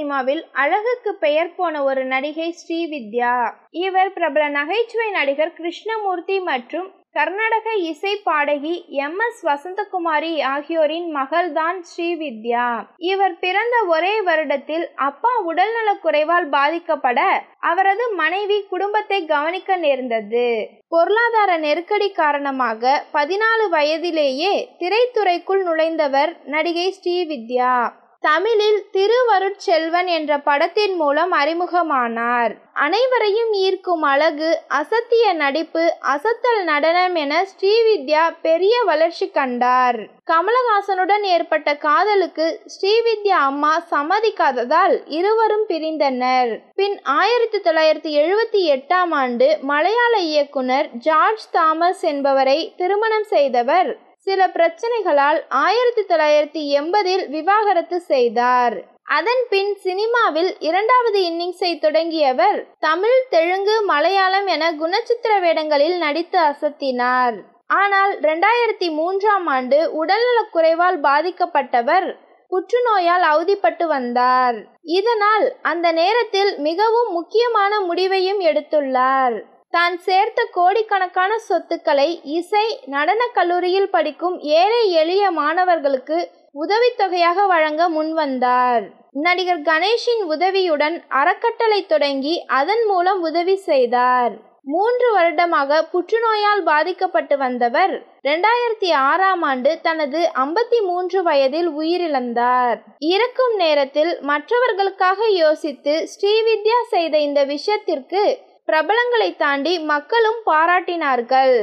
சினிமாவில் அழகுக்கு பெயர் போன ஒரு நடிகை ஸ்ரீவித்யா. இவர் பிரபல நகைச்சுவை நடிகர் கிருஷ்ணமூர்த்தி மற்றும் கர்நாடக இசை பாடகி MS வசந்தகுமாரி ஆகியோரின் மகள்தான் ஸ்ரீவித்யா. இவர் பிறந்த ஒரே வருடத்தில் அப்பா உடல்நலக் குறைவால் பாதிக்கப்பட அவரது மனைவி குடும்பத்தை கவனிக்க நேர்ந்தது. பொருளாதார நெருக்கடி காரணமாக 14 வயதிலேயே திரைத்துறைக்குள் நுழைந்தவர் நடிகை ஸ்ரீவித்யா. தமிழில் திருவருட்செல்வன் என்ற படத்தின் மூலம் அறிமுகமானார். அனைவரையும் ஈர்க்கும் அழகு, அசத்திய நடிப்பு, அசத்தல் நடனம் என ஸ்ரீவித்யா பெரிய வளர்ச்சி கண்டார். கமலஹாசனுடன் ஏற்பட்ட காதலுக்கு ஸ்ரீவித்யா அம்மா சம்மதிக்காததால் இருவரும் பிரிந்தனர். பின் 1978ஆம் ஆண்டு மலையாள இயக்குனர் ஜார்ஜ் தாமஸ் என்பவரை திருமணம் செய்தவர் சில பிரச்சனைகளால் 1980இல் விவாகரத்து செய்தார். அதன் பின் சினிமாவில் இரண்டாவது இன்னிங்ஸை தொடங்கியவர் தமிழ், தெலுங்கு, மலையாளம் என குணச்சித்திர வேடங்களில் நடித்து அசத்தினார். ஆனால் 2003ஆம் ஆண்டு உடல்நலக் குறைவால் பாதிக்கப்பட்டவர் புற்றுநோயால் அவதிப்பட்டு வந்தார். இதனால் அந்த நேரத்தில் மிகவும் முக்கியமான முடிவையும் எடுத்துள்ளார். தான் சேர்த்த கோடிக்கணக்கான சொத்துக்களை இசை, நடன கல்லூரியில் படிக்கும் ஏழை எளிய மாணவர்களுக்கு உதவித்தொகையாக வழங்க முன்வந்தார். நடிகர் கணேஷின் உதவியுடன் அறக்கட்டளை தொடங்கி அதன் மூலம் உதவி செய்தார். 3 வருடமாக புற்றுநோயால் பாதிக்கப்பட்டு வந்தவர் 2006ஆம் ஆண்டு தனது 53 வயதில் உயிரிழந்தார். இறக்கும் நேரத்தில் மற்றவர்களுக்காக யோசித்து ஸ்ரீவித்யா செய்த இந்த விஷயத்திற்கு பிரபலங்களை தாண்டி மக்களும் பாராட்டினார்கள்.